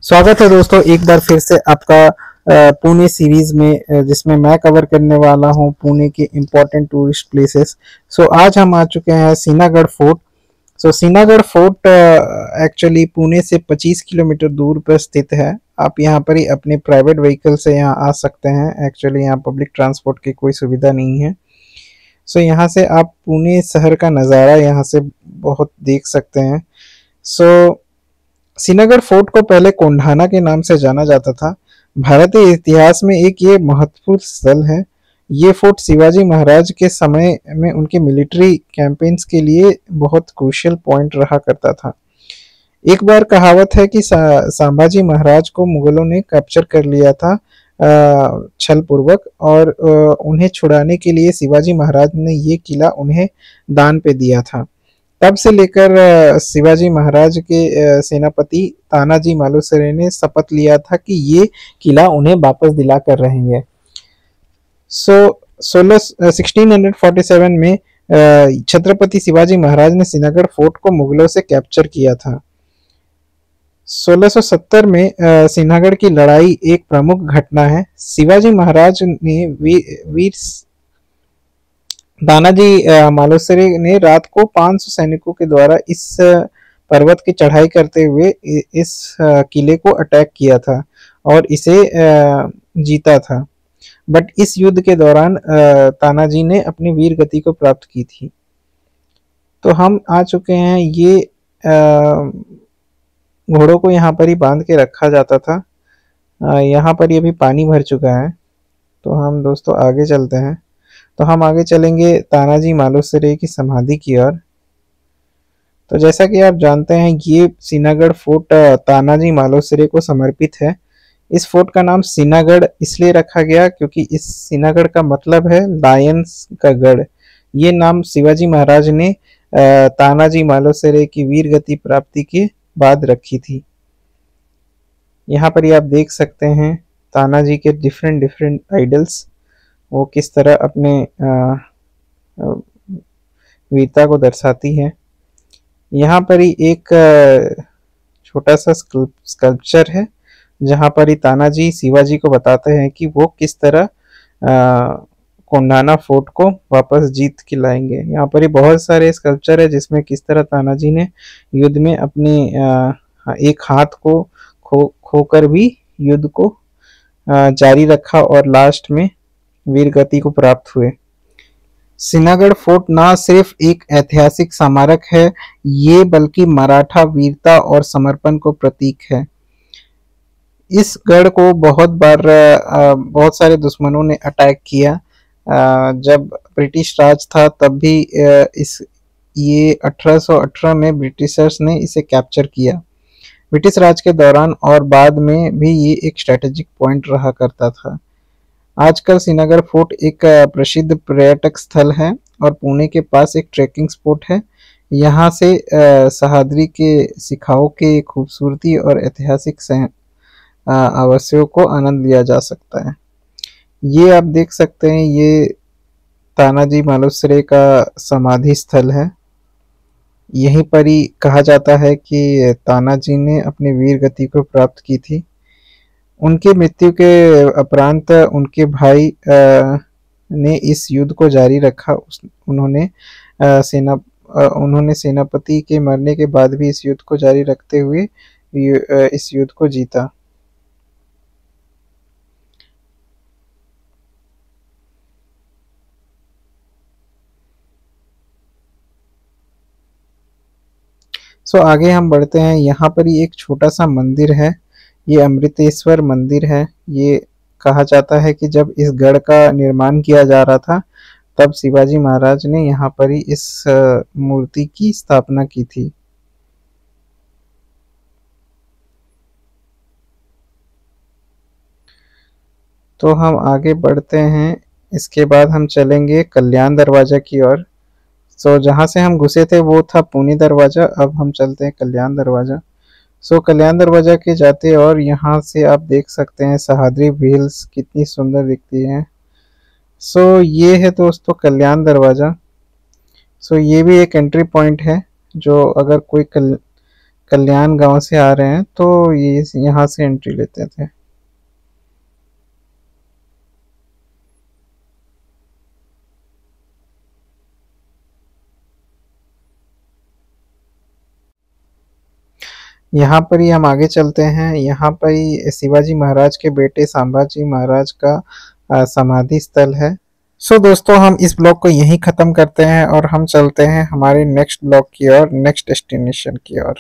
स्वागत है दोस्तों एक बार फिर से आपका पुणे सीरीज में, जिसमें मैं कवर करने वाला हूं पुणे के इम्पोर्टेंट टूरिस्ट प्लेसेस। आज हम आ चुके हैं सिन्हागढ़ फोर्ट। सिन्हागढ़ फोर्ट एक्चुअली पुणे से 25 किलोमीटर दूर पर स्थित है। आप यहाँ पर ही अपने प्राइवेट व्हीकल से यहाँ आ सकते हैं। एक्चुअली यहाँ पब्लिक ट्रांसपोर्ट की कोई सुविधा नहीं है। यहाँ से आप पुणे शहर का नज़ारा यहाँ से बहुत देख सकते हैं। सिन्हागढ़ फोर्ट को पहले कोंढाना के नाम से जाना जाता था। भारतीय इतिहास में एक ये महत्वपूर्ण स्थल है। ये फोर्ट शिवाजी महाराज के समय में उनके मिलिट्री कैंपेन्स के लिए बहुत क्रूशियल पॉइंट रहा करता था। एक बार कहावत है कि संभाजी महाराज को मुगलों ने कैप्चर कर लिया था छल पूर्वक, और उन्हें छुड़ाने के लिए शिवाजी महाराज ने ये किला उन्हें दान पे दिया था। तब से लेकर शिवाजी महाराज के सेनापति तानाजी मालुसरे ने शपथ लिया था कि ये किला उन्हें वापस दिला कर रहेंगे। 1647 में छत्रपति शिवाजी महाराज ने सिन्हागढ़ फोर्ट को मुगलों से कैप्चर किया था। 1670 में सिन्हागढ़ की लड़ाई एक प्रमुख घटना है। शिवाजी महाराज ने वीर तानाजी मालुसरे ने रात को 500 सैनिकों के द्वारा इस पर्वत की चढ़ाई करते हुए इस किले को अटैक किया था और इसे जीता था। बट इस युद्ध के दौरान तानाजी ने अपनी वीर गति को प्राप्त की थी। तो हम आ चुके हैं। ये घोड़ों को यहाँ पर ही बांध के रखा जाता था। यहाँ पर ये भी पानी भर चुका है। तो हम दोस्तों आगे चलते हैं। तो हम आगे चलेंगे तानाजी मालुसरे की समाधि की ओर। तो जैसा कि आप जानते हैं, ये सिन्हागढ़ फोर्ट तानाजी मालुसरे को समर्पित है। इस फोर्ट का नाम सिन्हागढ़ इसलिए रखा गया क्योंकि इस सिन्हागढ़ का मतलब है लायंस का गढ़। ये नाम शिवाजी महाराज ने तानाजी मालुसरे की वीर गति प्राप्ति के बाद रखी थी। यहाँ पर आप देख सकते हैं तानाजी के डिफरेंट आइडल्स, वो किस तरह अपने वीरता को दर्शाती है। यहाँ पर ही एक छोटा सा स्कल्पचर है जहाँ पर ही तानाजी शिवाजी को बताते हैं कि वो किस तरह कोंढाना फोर्ट को वापस जीत के लाएंगे। यहाँ पर ही बहुत सारे स्कल्पचर है जिसमें किस तरह तानाजी ने युद्ध में अपनी एक हाथ को खोकर भी युद्ध को जारी रखा और लास्ट में वीर गति को प्राप्त हुए। सिन्हागढ़ फोर्ट ना सिर्फ एक ऐतिहासिक स्मारक है, ये बल्कि मराठा वीरता और समर्पण को प्रतीक है। इस गढ़ को बहुत सारे दुश्मनों ने अटैक किया। जब ब्रिटिश राज था तब भी ये 1818 में ब्रिटिशर्स ने इसे कैप्चर किया। ब्रिटिश राज के दौरान और बाद में भी ये एक स्ट्रेटेजिक पॉइंट रहा करता था। आजकल सिन्हागढ़ फोर्ट एक प्रसिद्ध पर्यटक स्थल है और पुणे के पास एक ट्रैकिंग स्पॉट है। यहाँ से सह्याद्री के शिखरों के खूबसूरती और ऐतिहासिक अवश्यों को आनंद लिया जा सकता है। ये आप देख सकते हैं, ये तानाजी मालुसरे का समाधि स्थल है। यहीं पर ही कहा जाता है कि तानाजी ने अपनी वीर गति को प्राप्त की थी। उनकी मृत्यु के उपरांत उनके भाई ने इस युद्ध को जारी रखा। उन्होंने सेनापति के मरने के बाद भी इस युद्ध को जारी रखते हुए इस युद्ध को जीता। आगे हम बढ़ते हैं। यहाँ पर ही एक छोटा सा मंदिर है, ये अमृतेश्वर मंदिर है। ये कहा जाता है कि जब इस गढ़ का निर्माण किया जा रहा था तब शिवाजी महाराज ने यहाँ पर ही इस मूर्ति की स्थापना की थी। तो हम आगे बढ़ते हैं। इसके बाद हम चलेंगे कल्याण दरवाजा की ओर। जहाँ से हम घुसे थे वो था पुणे दरवाजा। अब हम चलते हैं कल्याण दरवाजा। कल्याण दरवाजा के जाते और यहाँ से आप देख सकते हैं सह्याद्री हिल्स कितनी सुंदर दिखती है। ये है दोस्तों कल्याण दरवाजा। ये भी एक एंट्री पॉइंट है। जो अगर कोई कल्याण गांव से आ रहे हैं तो ये यहाँ से एंट्री लेते थे। यहाँ पर ही हम आगे चलते हैं। यहाँ पर ही शिवाजी महाराज के बेटे संभाजी महाराज का समाधि स्थल है। सो दोस्तों, हम इस ब्लॉग को यहीं ख़त्म करते हैं और हम चलते हैं हमारे नेक्स्ट ब्लॉग की ओर, नेक्स्ट डेस्टिनेशन की ओर।